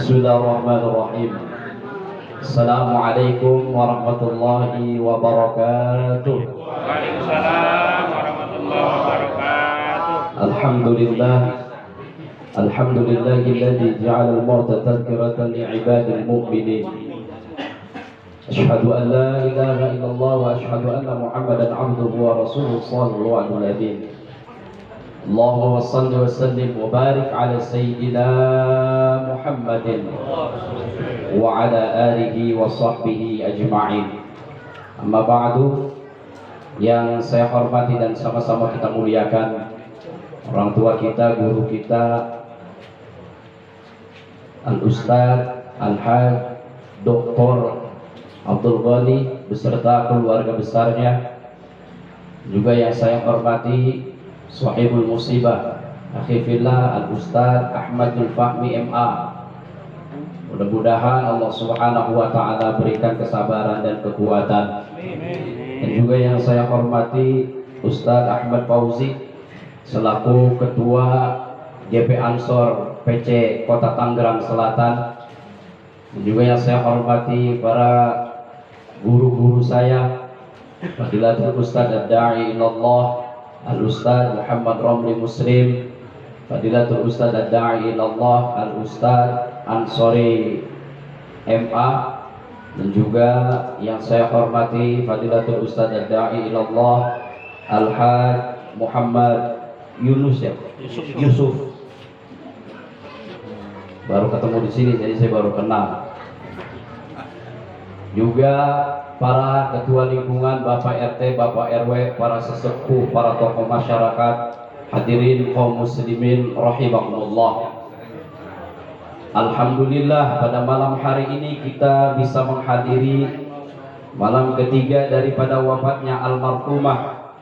Bismillahirrahmanirrahim. Assalamualaikum warahmatullahi wabarakatuh. Waalaikumsalam warahmatullahi wabarakatuh. Alhamdulillah. Alhamdulillahilladzi ja'ala al-mauta tadhkiratan li'ibadil mu'minin. Asyhadu an la ilaha illallah wa asyhadu anna Muhammadan 'abduhu wa rasuluhu shallallahu alaihi wasallam. Allahumma shalli wa sallim wa barik ala sayyidina Muhammadin wa ala alihi wa sahbihi ajma'in. Amma ba'du, yang saya hormati dan sama-sama kita muliakan orang tua kita, guru kita, Al-Ustaz Al-Haj Dr. Abdul Ghani beserta keluarga besarnya, juga yang saya hormati Sahibul Musibah Akhifillah Al-Ustaz Ahmadul Fahmi MA. Mudah-mudahan Allah Subhanahu wa Ta'ala berikan kesabaran dan kekuatan. Dan juga yang saya hormati Ustaz Ahmad Fauzi selaku Ketua GP Ansor PC Kota Tangerang Selatan. Dan juga yang saya hormati para guru-guru saya, Fadilatul Ustaz Ad-Da'i Ilallah Al-Ustaz Muhammad Romli Muslim, Fadilatul Ustaz Ad-Da'i Ilallah Al-Ustaz Ansori MA, dan juga yang saya hormati Fadilatul Ustaz Ad-Da'i Ilallah Al-Haj Muhammad Yusuf. Baru ketemu di sini, jadi saya baru kenal. Juga para ketua lingkungan, Bapak RT, Bapak RW, para sesepuh, para tokoh masyarakat, hadirin kaum muslimin rahimakumullah. Alhamdulillah, pada malam hari ini kita bisa menghadiri malam ketiga daripada wafatnya almarhumah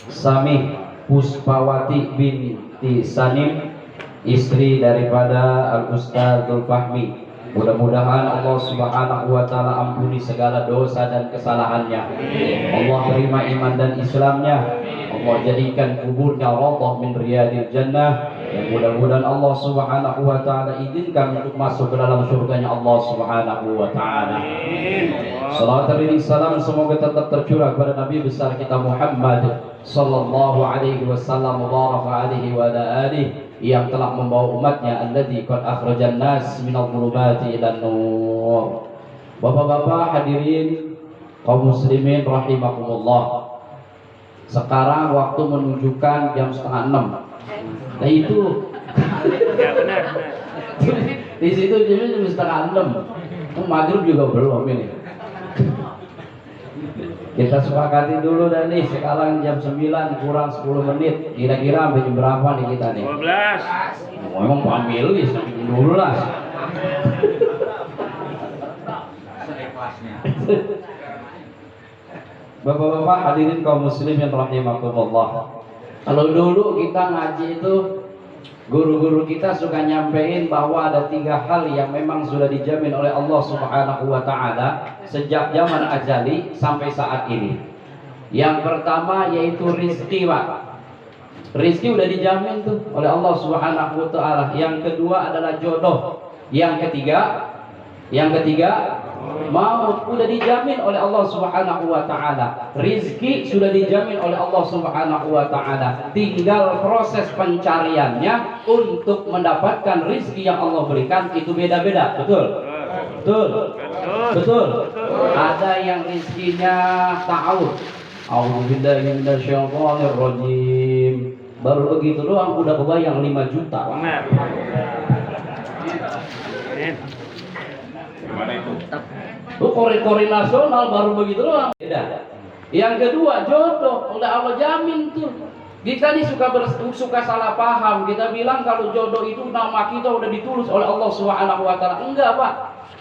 Samih Puspawati binti Sanim, istri daripada Al-Ustaz Dzulfahmi. Mudah-mudahan Allah Subhanahu wa Ta'ala ampuni segala dosa dan kesalahannya. Allah terima iman dan Islamnya. Allah jadikan kuburnya rawdah min riyadil jannah. Dan mudah-mudahan Allah Subhanahu wa Ta'ala izinkan untuk masuk ke dalam surganya Allah Subhanahu wa Ta'ala. Salawat dan salam semoga tetap tercurah kepada Nabi besar kita Muhammad sallallahu alaihi wasallam wa alihi wa ala alihi, yang telah membawa umatnya alladzi qad akhrajan nas minadh dhulumati ilan nur. Bapak-bapak hadirin kaum muslimin rahimakumullah. Sekarang waktu menunjukkan jam 5:30. Nah itu Ya benar. di situ jam 5:30. Maghrib juga belum ini. Kita sepakati dulu dan nih, sekarang jam 9 kurang 10 menit. Kira-kira sampai jam berapa nih kita nih? 12. Memang pamil nih, 12. Bapak-bapak hadirin kaum muslimin rahimakumullah. Kalau dulu kita ngaji itu, guru-guru kita suka nyampein bahwa ada 3 hal yang memang sudah dijamin oleh Allah Subhanahu wa Ta'ala sejak zaman azali sampai saat ini. Yang pertama yaitu rizki, Pak. Rizki udah dijamin tuh oleh Allah Subhanahu wa Ta'ala. Yang kedua adalah jodoh. Yang ketiga maut udah dijamin oleh Allah Subhanahu wa Ta'ala. Rizki sudah dijamin oleh Allah Subhanahu wa Ta'ala. Tinggal proses pencariannya untuk mendapatkan rizki yang Allah berikan itu beda-beda. Betul. Ada yang rizkinya ta'awud. A'udzubillahi minasyaitonirrajim. Baru begitu doang udah kebayang 5 juta. Benar. Gimana itu? Lu kori-kori nasional baru begitu doang. Beda. Yang kedua jodoh, udah Allah jamin tuh. Kita nih suka salah paham. Kita bilang kalau jodoh itu nama kita udah ditulis oleh Allah Subhanahu wa Ta'ala. Enggak, Pak.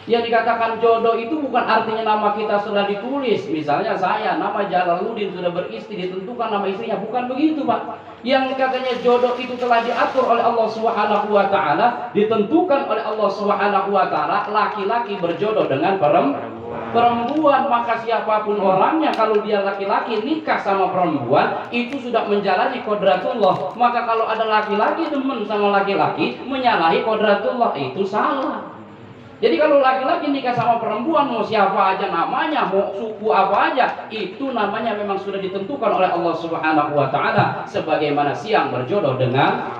Yang dikatakan jodoh itu bukan artinya nama kita sudah ditulis. Misalnya saya nama Jalaluddin sudah beristri, ditentukan nama istrinya, bukan begitu, Pak. Yang katanya jodoh itu telah diatur oleh Allah Subhanahu wa Ta'ala, ditentukan oleh Allah Subhanahu wa Ta'ala, laki-laki berjodoh dengan perempuan. Maka siapapun orangnya, kalau dia laki-laki nikah sama perempuan, itu sudah menjalani kodratullah. Maka kalau ada laki-laki demen sama laki-laki menyalahi kodratullah, itu salah. Jadi kalau laki-laki nikah sama perempuan, mau siapa aja namanya, mau suku apa aja, itu namanya memang sudah ditentukan oleh Allah Subhanahu wa taala sebagaimana siang berjodoh dengan.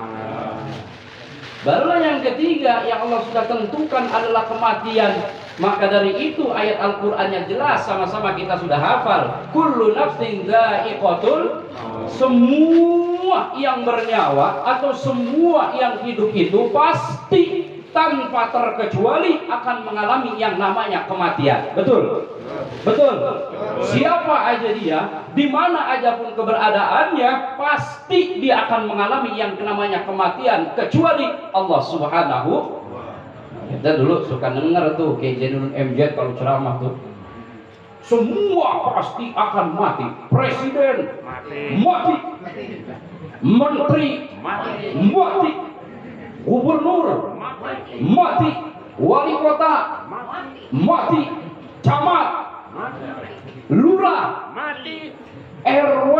Barulah yang ketiga yang Allah sudah tentukan adalah kematian. Maka dari itu ayat Al-Qur'annya jelas, sama-sama kita sudah hafal. Kullu nafsin dha'iqatul, semua yang bernyawa atau semua yang hidup itu pasti tanpa terkecuali akan mengalami yang namanya kematian. Betul? Betul. Siapa aja dia, di mana aja pun keberadaannya, pasti dia akan mengalami yang namanya kematian, kecuali Allah Subhanahu. Kita dulu suka dengar tuh kayak Zainul MZ kalau ceramah tuh, semua pasti akan mati. Presiden mati, menteri mati, gubernur mati, wali kota mati, camat, lurah, RW,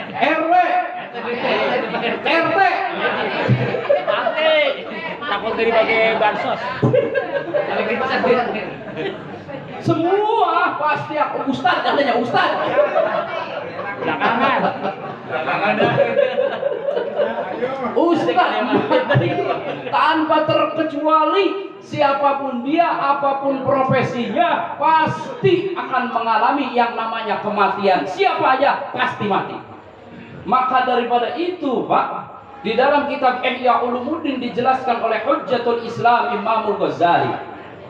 RW, RT, takut dari bagai bansos. semua pasti aku ustad, katanya ustad. Belakangan. Ustaz tanpa terkecuali siapapun dia, apapun profesinya, pasti akan mengalami yang namanya kematian. Siapa aja pasti mati. Maka daripada itu, Pak, di dalam kitab Ihya Ulumuddin dijelaskan oleh Hujjatul Islam Imam Ghazali,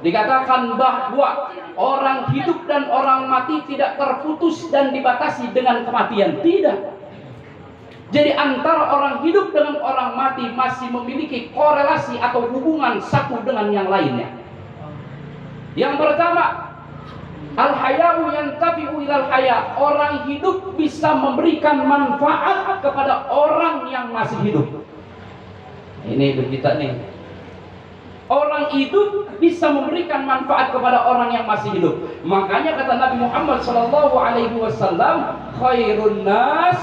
dikatakan bahwa orang hidup dan orang mati tidak terputus dan dibatasi dengan kematian. Tidak. Jadi antara orang hidup dengan orang mati masih memiliki korelasi atau hubungan satu dengan yang lainnya. Yang pertama, al-haya'u yantafi'u ilal haya'. Orang hidup bisa memberikan manfaat kepada orang yang masih hidup. Ini hidup kita nih. Orang hidup bisa memberikan manfaat kepada orang yang masih hidup. Makanya kata Nabi Muhammad SAW, khairun nas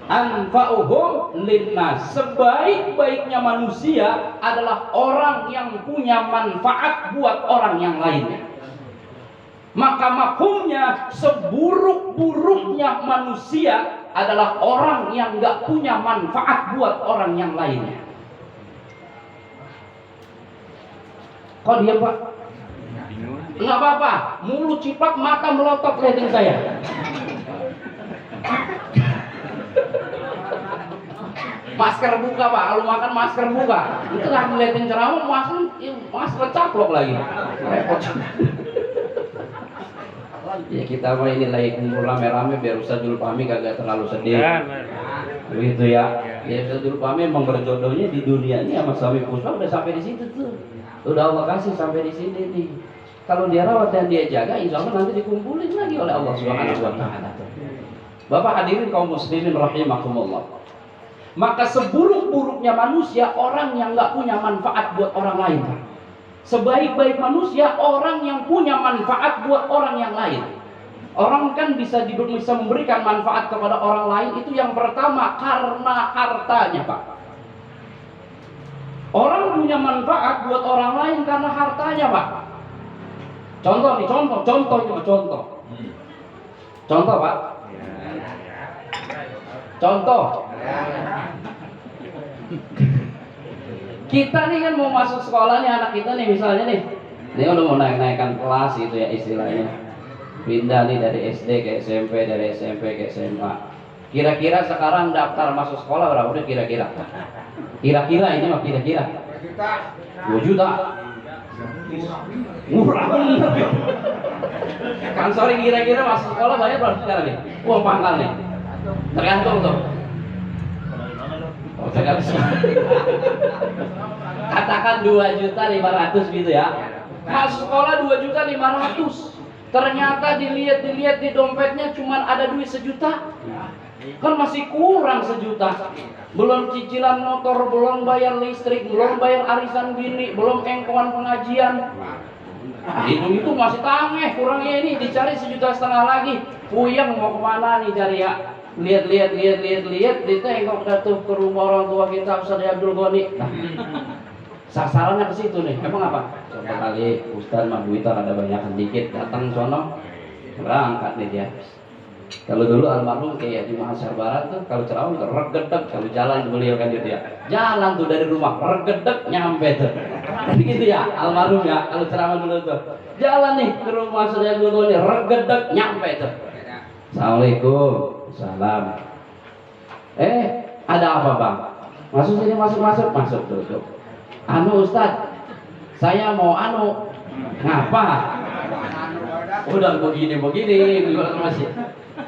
anfa'uhum linnas. Sebaik-baiknya manusia adalah orang yang punya manfaat buat orang yang lainnya. Maka makumnya seburuk-buruknya manusia adalah orang yang gak punya manfaat buat orang yang lainnya. Kok diam, Pak? Enggak apa-apa, mulut ciplak, mata melotot, lihatin saya. Masker buka, Pak. Kalau makan masker buka. Itu lagi ngeliatin ceramah, masker caplok lagi. Repot. Ya kita mah ini lagi kumpul rame-rame biar Ustaz Jul Fahmi kagak terlalu sedih. Begitu ya. Ya Ustaz Jul Fahmi emang berjodohnya di dunia ini sama suami Puspa udah sampai di situ tuh. Udah Allah kasih sampai di sini nih. Kalau dia rawat dan dia jaga, insya Allah nanti dikumpulin lagi oleh Allah Subhanahu wa taala. Bapak hadirin kaum muslimin rahimakumullah. Maka seburuk-buruknya manusia orang yang nggak punya manfaat buat orang lain. Sebaik-baik manusia orang yang punya manfaat buat orang yang lain. Orang kan bisa memberikan manfaat kepada orang lain itu yang pertama karena hartanya, Pak. Orang punya manfaat buat orang lain karena hartanya, Pak. Contoh nih, contoh. Contoh, Pak. Contoh. Kita nih kan mau masuk sekolah nih, anak kita nih misalnya nih, ini udah mau naik-naikkan kelas gitu ya istilahnya, pindah nih dari SD ke SMP, dari SMP ke SMA. Kira-kira sekarang daftar masuk sekolah berapa udah kira-kira? Kira-kira ini mah kira-kira 2 juta. Murah bener. Kan sorry, kira-kira masuk sekolah bayar berapa sekarang nih? Uang pangkal nih. Tergantung tuh. Katakan 2.500.000 gitu ya. Masuk sekolah 2.500.000. Ternyata dilihat di dompetnya cuma ada duit 1 juta. Kan masih kurang 1 juta. Belum cicilan motor, belum bayar listrik, belum bayar arisan bini, belum engkongan pengajian. Itu masih tangeh, kurangnya ini dicari 1,5 juta lagi. Puyeng mau kemana nih cari ya? lihat, ditengok dah tuh ke rumah orang tua kita Ustaz Abdul Ghani. Nah, sasarannya ke situ nih. Emang apa? Coba kali Ustaz mah duitnya ada banyakan dikit, datang sono berangkat nih dia. Kalau dulu almarhum kayak di Mahasiswa Barat tuh kalau ceramah itu regedek, kalau jalan beliau kan gitu ya. Jalan tuh dari rumah regedek nyampe tuh. Tapi gitu ya almarhum ya kalau ceramah dulu tuh. Jalan nih ke rumah saya dulu nih regedek nyampe tuh. Assalamualaikum. Salam. Ada apa bang? Masuk sini, masuk tuh. Anu Ustaz, saya mau ngapa? Udah begini masih.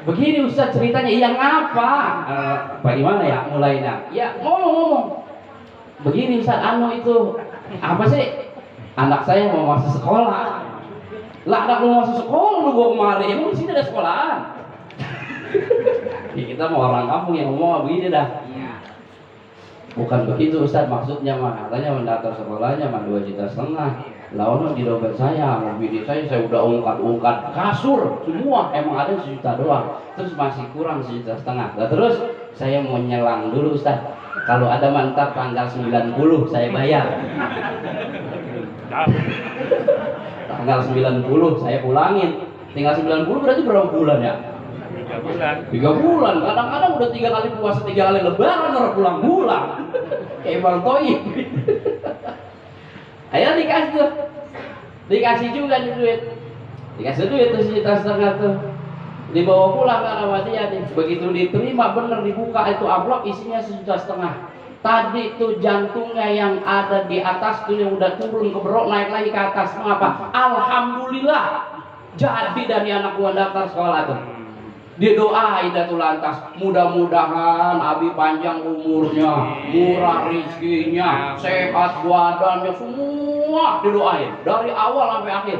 Begini Ustaz ceritanya, iya ngapa? Bagaimana ya mulainya? Ya ngomong. Begini Ustaz, itu apa sih? Anak saya mau masuk sekolah. Lah anak lu masuk sekolah lu gua kemari, emang di sini ada sekolahan? Ya, kita mau orang kampung yang ngomong begini dah. Bukan begitu Ustaz maksudnya mah, katanya mendaftar sekolahnya mah 2,5 juta. Lalu di dompet saya, mobil saya udah ungkat kasur semua, emang ada 1 juta doang, terus masih kurang 1,5 juta. Nah, terus saya mau nyelang dulu Ustaz, kalau ada mantap tanggal 90 saya bayar. Tanggal 90 saya pulangin, tinggal 90 berarti berapa bulan ya? 3 bulan. Kadang-kadang udah 3 kali puasa, 3 kali lebaran orang pulang kayak Bang Toib. Ayo dikasih juga nih duit. Dikasih duit tuh 1,5 juta tuh. Dibawa pulang ke Ahmadiyah nih. Begitu diterima bener dibuka itu amplop isinya 1,5 juta. Tadi tuh jantungnya yang ada di atas tuh yang udah turun ke berok naik lagi ke atas. Mengapa? Alhamdulillah. Jadi dari anak gua daftar sekolah tuh. Dia doain dah tuh lantas, mudah-mudahan Abi panjang umurnya, murah rezekinya, sehat badannya, semua didoain dari awal sampai akhir.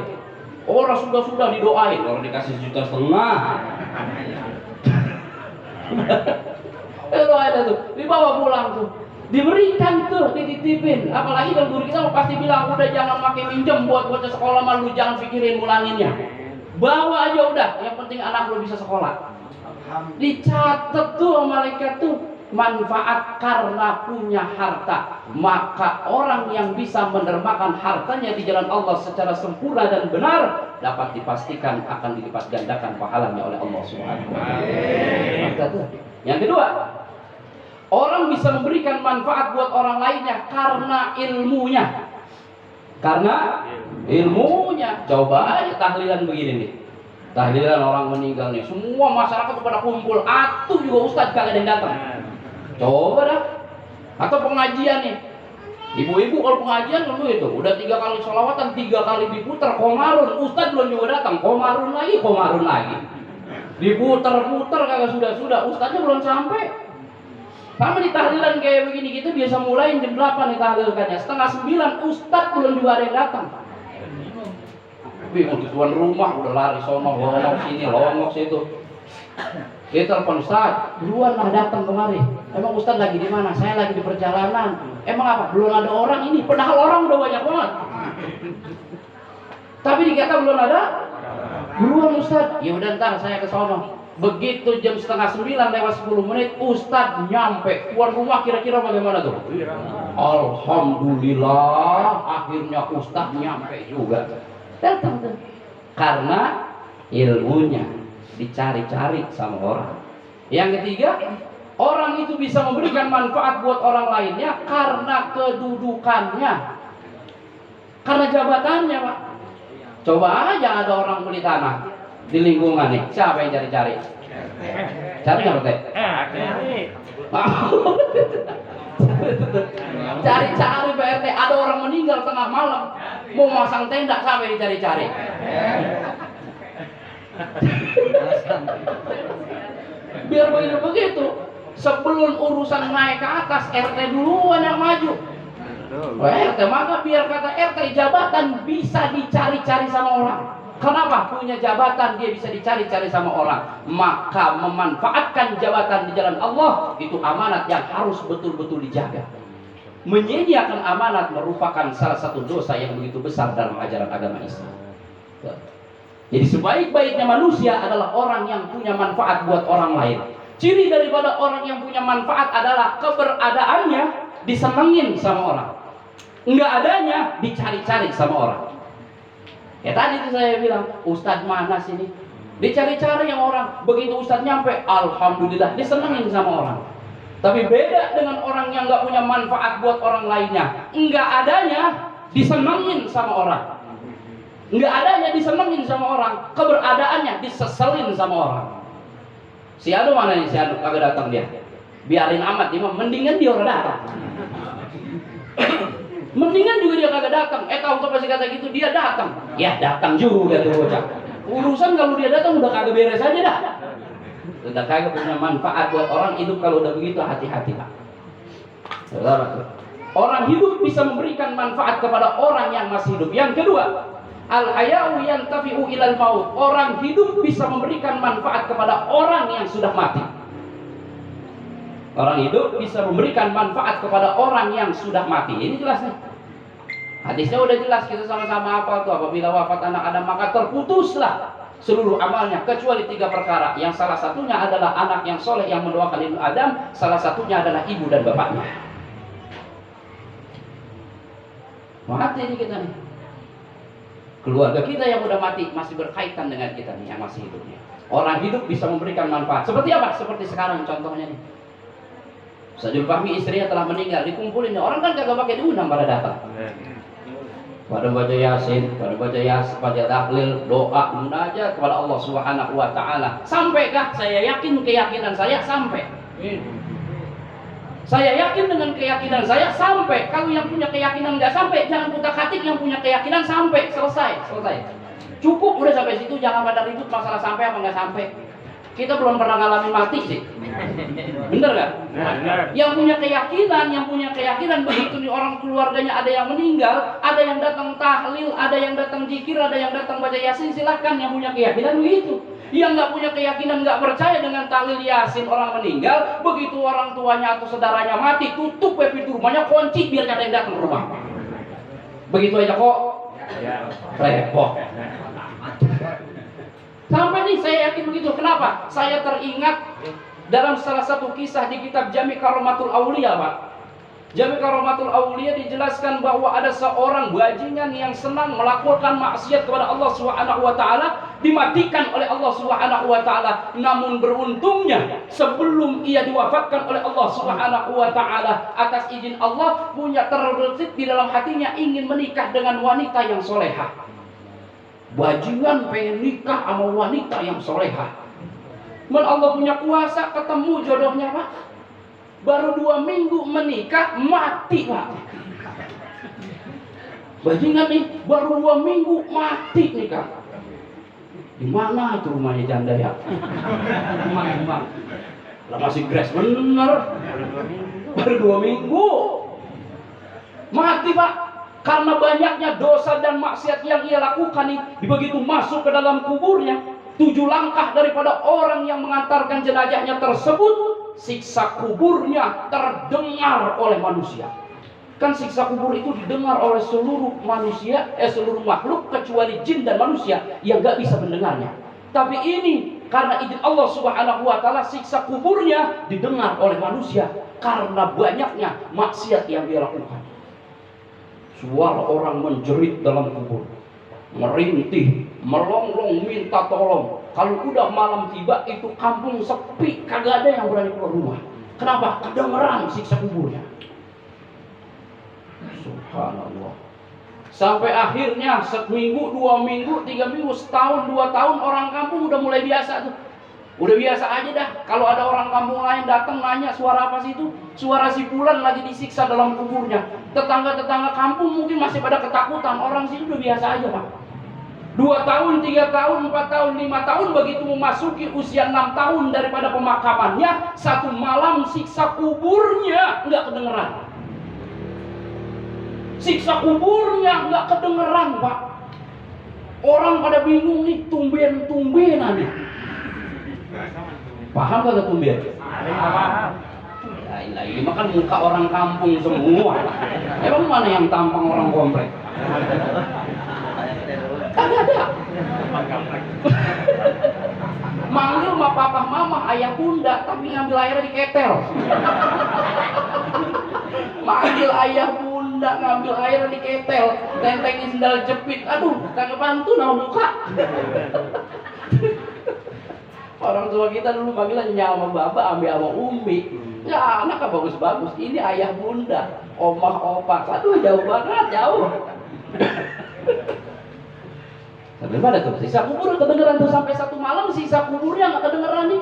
Orang sudah didoain, orang dikasih 1,5 juta. Doain dah tuh, dibawa pulang tuh, diberikan tuh, dititipin. Apalagi kalau guru kita pasti bilang udah jangan pakai minjem buat bocah sekolah, malu jangan pikirin ngulanginnya. Bawa aja udah, yang penting anak lu bisa sekolah. Dicatat tuh malaikat tuh, manfaat karena punya harta. Maka orang yang bisa menermakan hartanya di jalan Allah secara sempurna dan benar dapat dipastikan akan dilipat gandakan pahalanya oleh Allah Subhanahu wa taala. Yang kedua, orang bisa memberikan manfaat buat orang lainnya karena ilmunya. Coba aja tahlilan begini nih. Tahlilan orang meninggal nih, semua masyarakat pada kumpul, atuh juga Ustadz kagak ada yang datang. Coba dah. Atau pengajian nih, ibu-ibu kalau pengajian dulu itu udah 3 kali sholawatan, 3 kali diputar komarun, Ustadz belum juga datang, komarun lagi. Diputar-putar kagak sudah, Ustadznya belum sampai. Sama di tahlilan kayak begini kita biasa mulai jam 8 nih tahlilkannya, 8:30 Ustadz belum juga ada yang datang. Bingung tuan rumah udah lari sono, longok sini, longok situ. Dia telepon Ustaz, duluan lah datang kemari. Emang Ustaz lagi di mana? Saya lagi di perjalanan. Emang apa? Belum ada orang ini. Padahal orang udah banyak banget. Tapi dikata belum ada. Duluan Ustaz. Ya udah ntar saya ke sono. Begitu jam 8:30 lewat 10 menit, Ustaz nyampe. Tuan rumah kira-kira bagaimana tuh? Alhamdulillah, akhirnya Ustaz nyampe juga. Datang tuh. Karena ilmunya dicari-cari sama orang. Yang ketiga, orang itu bisa memberikan manfaat buat orang lainnya karena kedudukannya, karena jabatannya, Pak. Coba aja ada orang beli tanah di lingkungan nih, siapa yang cari-cari? Cari nggak, Pak? Cari-cari Pak RT, ada orang meninggal tengah malam, mau masang tenda, sampai dicari-cari. Biar begitu, sebelum urusan naik ke atas, RT duluan yang maju. RT maka biar kata RT, jabatan bisa dicari-cari sama orang. Kenapa? Punya jabatan dia bisa dicari-cari sama orang. Maka memanfaatkan jabatan di jalan Allah itu amanat yang harus betul-betul dijaga. Menyia-nyiakan amanat merupakan salah satu dosa yang begitu besar dalam ajaran agama Islam. Jadi sebaik-baiknya manusia adalah orang yang punya manfaat buat orang lain. Ciri daripada orang yang punya manfaat adalah keberadaannya disenengin sama orang, nggak adanya dicari-cari sama orang. Ya tadi itu saya bilang, Ustadz mana sini? Dicari-cari yang orang, begitu Ustadz nyampe, alhamdulillah disenengin sama orang. Tapi beda dengan orang yang nggak punya manfaat buat orang lainnya, nggak adanya disenengin sama orang, nggak adanya disenengin sama orang, keberadaannya diseselin sama orang. Si Ado mana nih? Si Ado kagak datang dia. Biarin amat dia, mendingan dia orang datang. Mendingan juga dia kagak datang. Tahu pasti kata gitu, dia datang. Ya datang juga tuh bocah. Urusan kalau dia datang udah kagak beres aja dah. Udah kagak punya manfaat buat orang hidup. Kalau udah begitu hati-hati Pak. Orang hidup bisa memberikan manfaat kepada orang yang masih hidup. Yang kedua, al-haya'u yantafi'u ilal maut. Orang hidup bisa memberikan manfaat kepada orang yang sudah mati. Orang hidup bisa memberikan manfaat kepada orang yang sudah mati. Ini jelas nih. Hadisnya udah jelas, kita sama-sama apa tuh. Apabila wafat anak Adam maka terputuslah seluruh amalnya kecuali 3 perkara. Yang salah satunya adalah anak yang soleh yang mendoakan ibu Adam. Salah satunya adalah ibu dan bapaknya. Mati ini kita nih. Keluarga kita yang udah mati masih berkaitan dengan kita nih yang masih hidupnya. Orang hidup bisa memberikan manfaat. Seperti apa? Seperti sekarang contohnya nih. Ustadzul Fahmi istrinya telah meninggal, dikumpulin orang kan kagak pakai diundang pada datang. Pada baca Yasin, pada baca tahlil, doa, munajat kepada Allah Subhanahu wa taala. Sampaikah? Saya yakin keyakinan saya sampai. Saya yakin dengan keyakinan saya sampai. Kalau yang punya keyakinan nggak sampai, jangan kutak-katik. Yang punya keyakinan sampai, selesai. Cukup udah sampai situ, jangan pada ribut masalah sampai apa nggak sampai. Kita belum pernah ngalamin mati sih. Bener gak? Yang punya keyakinan begitu nih orang keluarganya ada yang meninggal, ada yang datang tahlil, ada yang datang zikir, ada yang datang baca Yasin, silahkan yang punya keyakinan begitu. Yang nggak punya keyakinan, nggak percaya dengan tahlil Yasin orang meninggal, begitu orang tuanya atau saudaranya mati, tutup pintu rumahnya, kunci biar ada yang datang ke rumah. Begitu aja kok. Repot. Sampai nih saya yakin begitu. Kenapa? Saya teringat dalam salah satu kisah di kitab Jami' Karomatul Aulia, Pak. Jami' Karomatul Aulia dijelaskan bahwa ada seorang bajingan yang senang melakukan maksiat kepada Allah Subhanahu wa taala, dimatikan oleh Allah Subhanahu wa taala. Namun beruntungnya sebelum ia diwafatkan oleh Allah Subhanahu wa taala, atas izin Allah punya terbesit di dalam hatinya ingin menikah dengan wanita yang solehah. Bajingan pengen nikah sama wanita yang solehah. Allah punya kuasa, ketemu jodohnya Pak. Baru 2 minggu menikah, mati Pak. Bajingan nih, baru 2 minggu mati nikah. Di mana itu rumahnya janda ya? Emang. Lah masih grace bener. Baru 2 minggu mati Pak. Karena banyaknya dosa dan maksiat yang ia lakukan nih, begitu masuk ke dalam kuburnya, 7 langkah daripada orang yang mengantarkan jenazahnya tersebut, siksa kuburnya terdengar oleh manusia. Kan siksa kubur itu didengar oleh seluruh manusia, seluruh makhluk kecuali jin dan manusia yang gak bisa mendengarnya. Tapi ini karena izin Allah Subhanahu wa taala, siksa kuburnya didengar oleh manusia karena banyaknya maksiat yang dia lakukan. Suara orang menjerit dalam kubur, merintih, melonglong, minta tolong. Kalau udah malam tiba, itu kampung sepi, kagak ada yang berani keluar rumah. Kenapa? Kedengeran siksa kuburnya. Subhanallah. Sampai akhirnya 1 minggu, 2 minggu, 3 minggu, setahun, 2 tahun, orang kampung udah mulai biasa tuh. Udah biasa aja dah. Kalau ada orang kampung lain datang nanya, suara apa sih itu? Suara si Fulan lagi disiksa dalam kuburnya. Tetangga-tetangga kampung mungkin masih pada ketakutan. Orang sini udah biasa aja Pak. 2 tahun, 3 tahun, 4 tahun, 5 tahun, begitu memasuki usia 6 tahun daripada pemakamannya, 1 malam siksa kuburnya nggak kedengeran. Siksa kuburnya nggak kedengeran Pak. Orang pada bingung nih, tumben-tumbenan nih. Paham kagak tumben? Paham. Ini mah kan muka orang kampung semua. Emang mana yang tampang orang komplek? Kagak ada. Manggil sama papa mama, ayah bunda, tapi ngambil airnya di ketel. Manggil ayah bunda, ngambil airnya di ketel, tentengin sendal jepit. Aduh, kagak bantu nama muka. Orang tua kita dulu panggilan nyawa baba, ambil sama umi. Ya anak bagus-bagus, ini ayah bunda, omah opak. Aduh jauh banget, jauh. Sampai mana tuh? Sisa kubur kedengeran tuh sampai satu malam sisa kuburnya nggak kedengeran nih.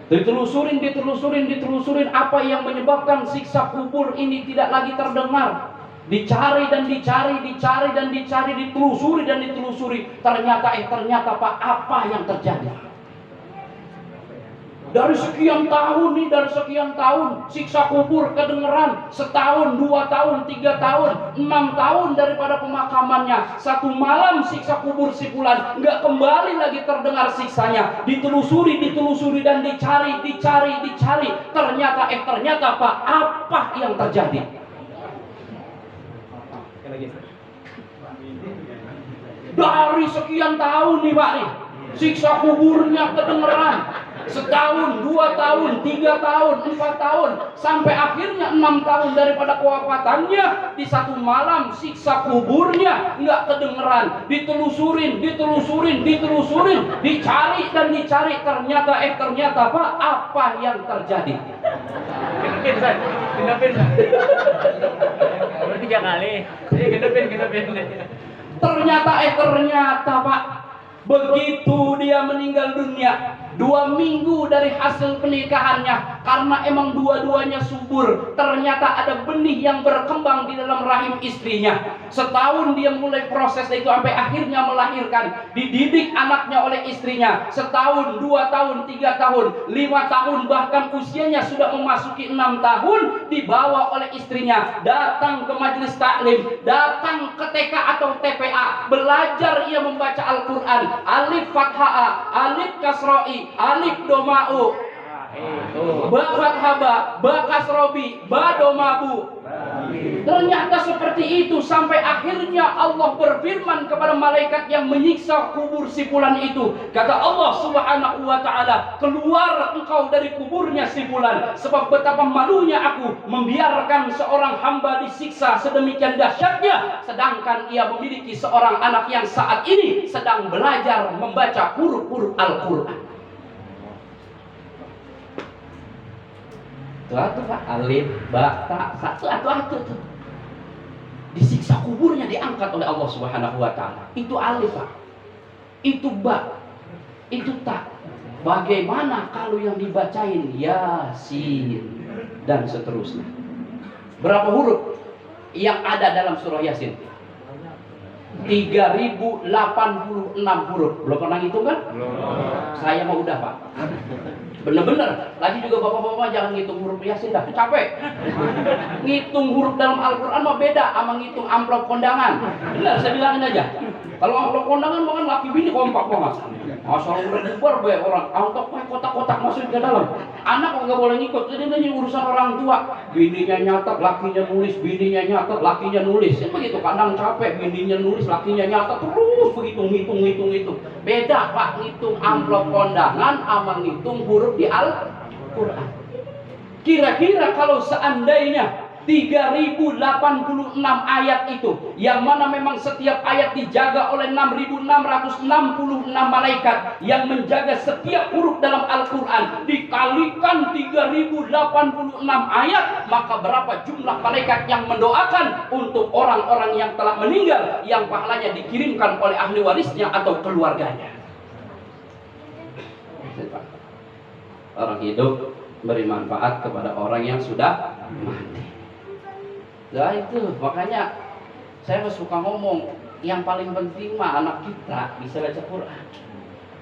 Ditelusurin apa yang menyebabkan siksa kubur ini tidak lagi terdengar. Dicari dan ditelusuri. Ternyata Pak, apa yang terjadi? Dari sekian tahun, siksa kubur kedengeran. Setahun, 2 tahun, 3 tahun, 6 tahun daripada pemakamannya. Satu malam siksa kubur si fulan, nggak kembali lagi terdengar siksanya. Ditelusuri dan dicari. Ternyata Pak, apa yang terjadi? Dari sekian tahun nih Pak nih, siksa kuburnya kedengeran. Setahun, 2 tahun, 3 tahun, 4 tahun, sampai akhirnya 6 tahun daripada kewafatannya. Di satu malam siksa kuburnya nggak kedengeran. Ditelusurin, dicari. Ternyata Pak, apa yang terjadi? Genepin. Baru 3 kali. Genepin. Ternyata Pak, begitu dia meninggal dunia, 2 minggu dari hasil pernikahannya, karena emang dua-duanya subur, ternyata ada benih yang berkembang di dalam rahim istrinya. Setahun dia mulai proses itu sampai akhirnya melahirkan, dididik anaknya oleh istrinya. Setahun, 2 tahun, 3 tahun, 5 tahun, bahkan usianya sudah memasuki 6 tahun, dibawa oleh istrinya datang ke majelis taklim, datang ke TK atau TPA, belajar ia membaca Al-Quran. Alif fathah, alif kasroi, alif doma'u, ba fathaba, ba kasrobi, ba domabu. Ternyata seperti itu sampai akhirnya Allah berfirman kepada malaikat yang menyiksa kubur si fulan itu. Kata Allah Subhanahu wa taala, "Keluar engkau dari kuburnya si fulan, sebab betapa malunya aku membiarkan seorang hamba disiksa sedemikian dahsyatnya, sedangkan ia memiliki seorang anak yang saat ini sedang belajar membaca huruf-huruf Al-Qur'an." Tuh Pak, alif, ba, ta, satu tuh. Disiksa kuburnya diangkat oleh Allah Subhanahu wa taala. Itu alif Pak, itu ba, itu ta. Bagaimana kalau yang dibacain Yasin dan seterusnya? Berapa huruf yang ada dalam surah Yasin? 3086 huruf. Belum pernah ngitung kan? Saya mau udah Pak. Bener-bener. Lagi juga bapak-bapak jangan ngitung huruf Yasin dah, capek. Ngitung huruf dalam Al-Quran mah beda sama ngitung amplop kondangan. Bener, saya bilangin aja. Kalau amplop kondangan mah kan laki bini kompak banget. Asal udah bubar banyak orang, amplop kotak-kotak masuk ke dalam. Anak nggak boleh ngikut, jadi ini urusan orang tua. Bininya nyatet, lakinya nulis, bininya nyatet, lakinya nulis. Ya begitu, kadang capek, bininya nulis, lakinya nyatet, terus begitu ngitung. Beda Pak, ngitung amplop kondangan sama ngitung huruf di Al-Quran. Kira-kira kalau seandainya 3086 ayat itu, yang mana memang setiap ayat dijaga oleh 6666 malaikat yang menjaga setiap huruf dalam Al-Quran, dikalikan 3086 ayat, maka berapa jumlah malaikat yang mendoakan untuk orang-orang yang telah meninggal, yang pahalanya dikirimkan oleh ahli warisnya atau keluarganya. Orang hidup beri manfaat kepada orang yang sudah mati. Nah itu makanya saya suka ngomong, yang paling penting mah anak kita bisa baca Quran.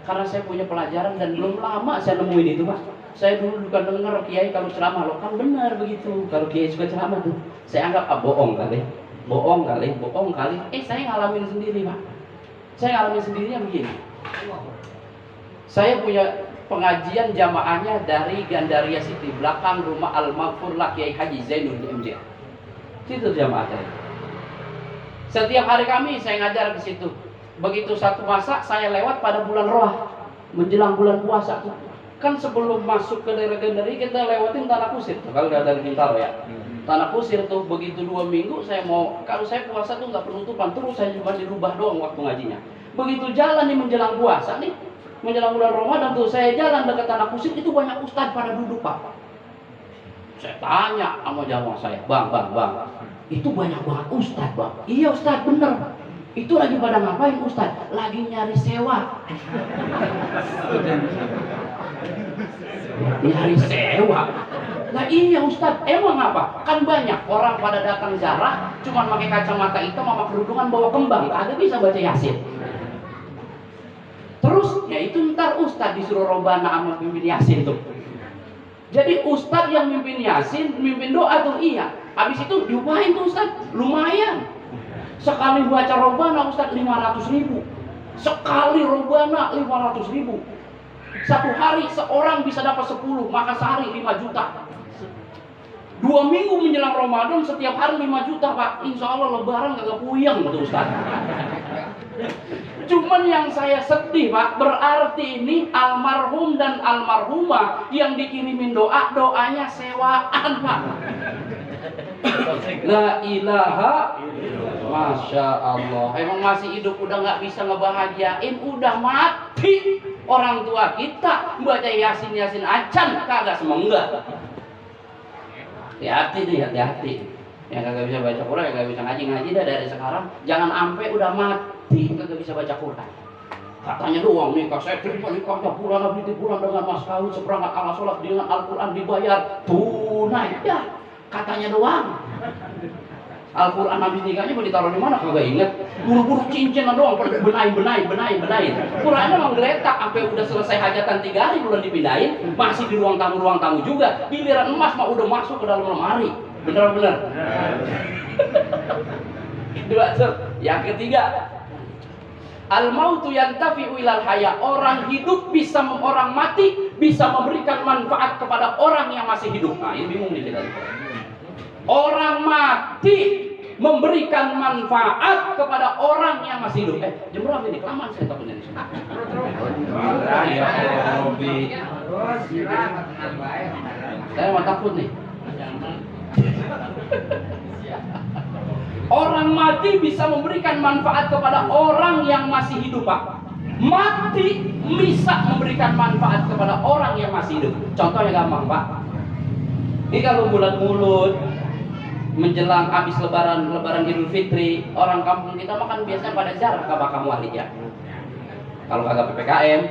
Karena saya punya pelajaran dan belum lama saya nemuin itu Pak. Saya dulu bukan dengar kiai kalau ceramah loh, kan benar begitu. Kalau kiai suka ceramah tuh, saya anggap bohong kali. Saya ngalamin sendiri Pak. Saya ngalamin sendirinya begini. Saya punya pengajian jamaahnya dari Gandaria City, belakang rumah Al-Maghfurlah Kiai Haji Zainul di MJ. Situ jamaah saya. Setiap hari kami saya ngajar ke situ. Begitu satu masa saya lewat pada bulan Roh. menjelang bulan puasa tuh. Kan sebelum masuk ke daerah Gendari kita lewatin Tanah Kusir. Kalau udah dari Bintaro ya. Tanah Kusir tuh begitu 2 minggu saya mau, kalau saya puasa tuh nggak penutupan terus, saya cuma dirubah doang waktu ngajinya. Begitu jalan nih menjelang puasa nih, menjelang bulan Ramadan tuh saya jalan dekat Tanah Kusir, itu banyak ustadz pada duduk Pak. Saya tanya sama jamaah saya, bang, itu banyak banget ustadz bang. Iya ustadz bener. Itu lagi pada ngapain ustadz? Lagi nyari sewa. Nyari sewa. Nah iya ustadz, emang apa? Kan banyak orang pada datang ziarah cuman pakai kacamata hitam sama kerudungan bawa kembang, kagak bisa baca Yasin. Terus ya itu ntar ustadz disuruh robana sama pimpin Yasin tuh. Jadi ustadz yang mimpin Yasin, mimpin doa tuh iya. Habis itu diupahin tuh ustadz, lumayan. Sekali baca robana ustadz 500.000. Sekali robana 500.000. Satu hari seorang bisa dapat 10, maka sehari 5 juta. 2 minggu menjelang Ramadan setiap hari 5 juta Pak. Insya Allah lebaran gak puyeng betul Ustaz. Cuman yang saya sedih Pak, berarti ini almarhum dan almarhumah yang dikirimin doanya sewaan Pak. La ilaha, Masya Allah. Emang masih hidup udah gak bisa ngebahagiain, udah mati. Orang tua kita baca Yasin acan kagak semenggak. Hati-hati nih, hati-hati. Yang kagak bisa baca Quran, yang kagak bisa ngaji dah dari sekarang. Jangan sampai udah mati kagak bisa baca Quran. Katanya doang nikah, saya terima nikahnya bulan dengan mas kawin seperangkat alat sholat dengan Al-Quran dibayar tunai. Ya, katanya doang. Al-Quran habis nikahnya mau ditaruh di mana kagak inget. Buru-buru cincin doang, benahin. Qurannya emang geletak sampai udah selesai hajatan 3 hari belum dipindahin, masih di ruang tamu juga. Giliran emas mah udah masuk ke dalam lemari. Bener. Dua, yang ketiga, al-mautu yantafi'u ilal haya. Orang hidup orang mati bisa memberikan manfaat kepada orang yang masih hidup. Nah, ini bingung nih kita. Orang mati memberikan manfaat kepada orang yang masih hidup. Jam berapa ini? Kelamaan saya takutnya di sini. Ya Robi. Saya mau takut nih. Orang mati bisa memberikan manfaat kepada orang yang masih hidup, Pak. Mati bisa memberikan manfaat kepada orang yang masih hidup. Contohnya gampang, Pak. Ini kalau bulan Mulut menjelang habis lebaran Idul Fitri, orang kampung kita makan biasanya pada ziarah ke Makam Wali ya. Kalau kagak PPKM,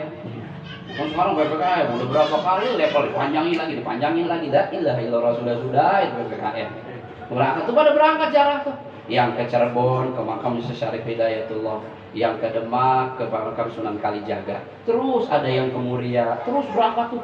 kan sekarang PPKM udah berapa kali level dipanjangin lagi, dah ilah sudah itu PPKM. Berangkat tuh pada berangkat ziarah tuh. Yang ke Cirebon ke Makam Syarif Hidayatullah, yang ke Demak ke Makam Sunan Kalijaga. Terus ada yang ke Muria, terus berangkat tuh.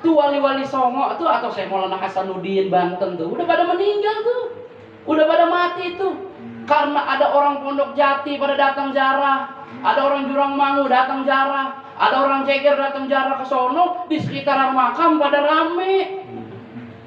Tuh wali-wali Songo tuh atau Syekh Maulana Hasanuddin Banten tuh udah pada meninggal tuh, udah pada mati tuh, karena ada orang Pondok Jati pada datang ziarah, ada orang Jurang Mangu datang ziarah, ada orang Ceger datang ziarah ke sono, di sekitaran makam pada rame.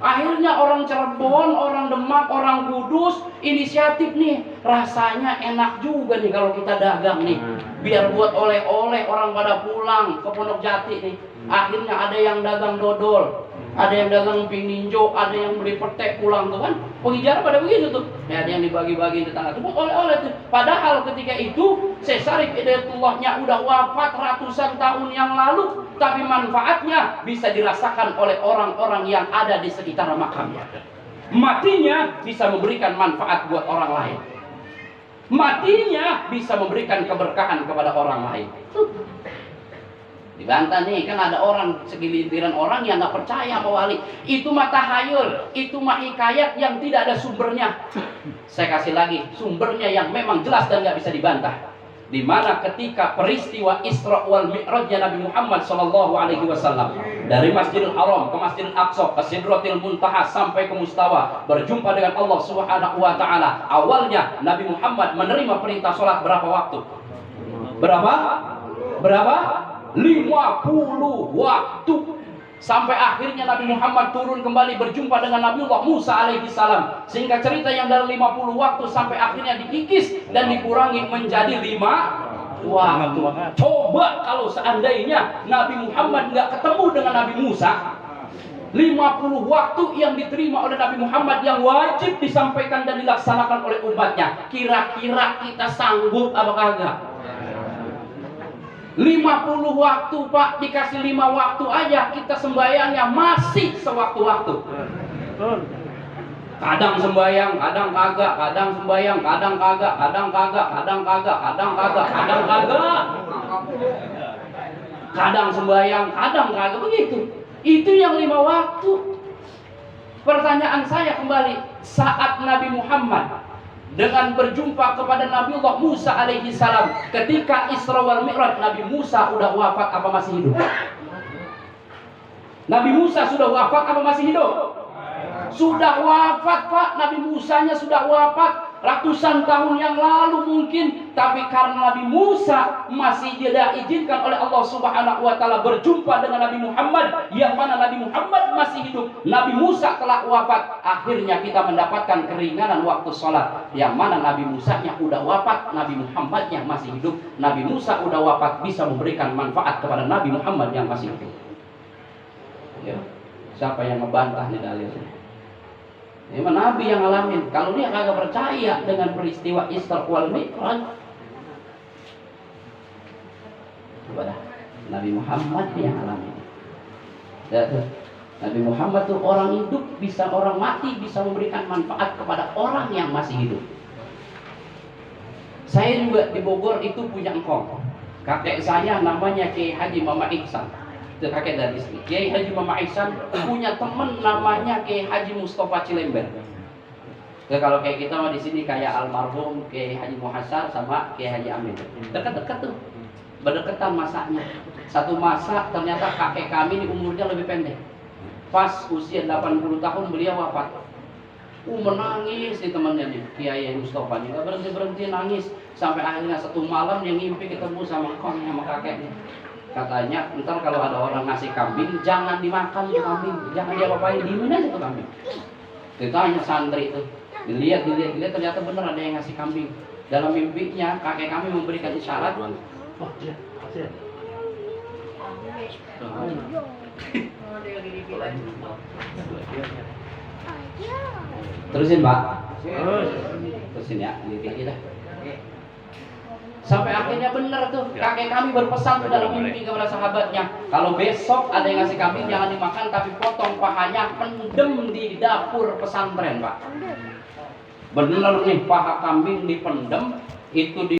Akhirnya orang Cirebon, orang Demak, orang Kudus inisiatif nih, rasanya enak juga nih kalau kita dagang nih, biar buat oleh-oleh orang pada pulang ke Pondok Jati nih. Akhirnya ada yang dagang dodol, ada yang dagang emping ninjo, ada yang beli petek pulang tuh kan. Pengijar pada begitu tuh. Ya, ada yang dibagi-bagi di tetangga tuh oleh-oleh tuh. Padahal ketika itu Syekh Syarif Hidayatullahnya udah wafat ratusan tahun yang lalu, tapi manfaatnya bisa dirasakan oleh orang-orang yang ada di sekitar makamnya. Matinya bisa memberikan manfaat buat orang lain. Matinya bisa memberikan keberkahan kepada orang lain. Dibantah nih, kan ada orang segelintiran orang yang nggak percaya sama wali. Itu mah tahayul, itu mah hikayat yang tidak ada sumbernya. Saya kasih lagi sumbernya yang memang jelas dan nggak bisa dibantah. Di mana ketika peristiwa Isra wal Mi'rajnya Nabi Muhammad SAW dari Masjidil Haram ke Masjidil Aqsa ke Sidratil Muntaha sampai ke Mustawa berjumpa dengan Allah Subhanahu wa taala. Awalnya Nabi Muhammad menerima perintah sholat berapa waktu? Berapa? 50 waktu. Sampai akhirnya Nabi Muhammad turun kembali berjumpa dengan Nabiullah Musa alaihi salam. Sehingga cerita yang dari 50 waktu sampai akhirnya dikikis dan dikurangi menjadi 5 waktu. Coba kalau seandainya Nabi Muhammad nggak ketemu dengan Nabi Musa, 50 waktu yang diterima oleh Nabi Muhammad yang wajib disampaikan dan dilaksanakan oleh umatnya, kira-kira kita sanggup apa kagak? 50 waktu Pak, dikasih 5 waktu aja kita sembahyangnya masih sewaktu-waktu. Kadang sembahyang, kadang kagak, kadang sembahyang, kadang kagak, kadang kagak, kadang kagak, kadang kagak, kadang kagak. Kadang sembahyang, kadang kagak, begitu. Itu yang 5 waktu. Pertanyaan saya kembali, saat Nabi Muhammad dengan berjumpa kepada Nabi Allah Musa alaihi salam, ketika Isra wal Mi'raj, Nabi Musa udah wafat apa masih hidup? Nabi Musa sudah wafat apa masih hidup? Sudah wafat Pak, Nabi Musanya sudah wafat ratusan tahun yang lalu mungkin, tapi karena Nabi Musa masih tidak izinkan oleh Allah Subhanahu wa taala berjumpa dengan Nabi Muhammad, yang mana Nabi Muhammad masih hidup, Nabi Musa telah wafat, akhirnya kita mendapatkan keringanan waktu sholat, yang mana Nabi Musanya udah wafat, Nabi Muhammadnya masih hidup. Nabi Musa udah wafat bisa memberikan manfaat kepada Nabi Muhammad yang masih hidup. Ya. Siapa yang membantah nih dalilnya? Memang Nabi yang ngalamin. Kalau dia kagak percaya dengan peristiwa Isra wal Mi'raj, coba dah, Nabi Muhammad yang ngalamin. Nabi Muhammad tuh orang hidup, bisa orang mati, bisa memberikan manfaat kepada orang yang masih hidup. Saya juga di Bogor itu punya engkong. Kakek saya namanya Kiai Haji Mama Ihsan. Itu kakek dari istri. Kiai Haji Mama Ihsan punya teman namanya Kiai Haji Mustafa Cilember. Ya, kalau kayak kita mah di sini kayak almarhum Kiai Haji Muhassar sama Kiai Haji Amin. Dekat-dekat tuh. Berdekatan masanya. Satu masa ternyata kakek kami ini umurnya lebih pendek. Pas usia 80 tahun beliau wafat. Menangis di temannya nih, Kiai Mustafa nih, gak berhenti nangis sampai akhirnya satu malam dia ngimpi ketemu sama kakeknya. Katanya, ntar kalau ada orang ngasih kambing, jangan dimakan tuh kambing, jangan diapa-apain, diemin aja tuh kambing. Ditanya santri tuh, dilihat ternyata bener ada yang ngasih kambing. Dalam mimpinya kakek kami memberikan isyarat. Oh iya, kasih. Terusin Pak. Terusin ya, ini kita. Sampai akhirnya benar tuh, kakek kami berpesan tuh dalam mimpi kepada sahabatnya, kalau besok ada yang ngasih kambing jangan dimakan, tapi potong pahanya, pendem di dapur pesantren Pak. Bener nih, paha kambing dipendem, itu di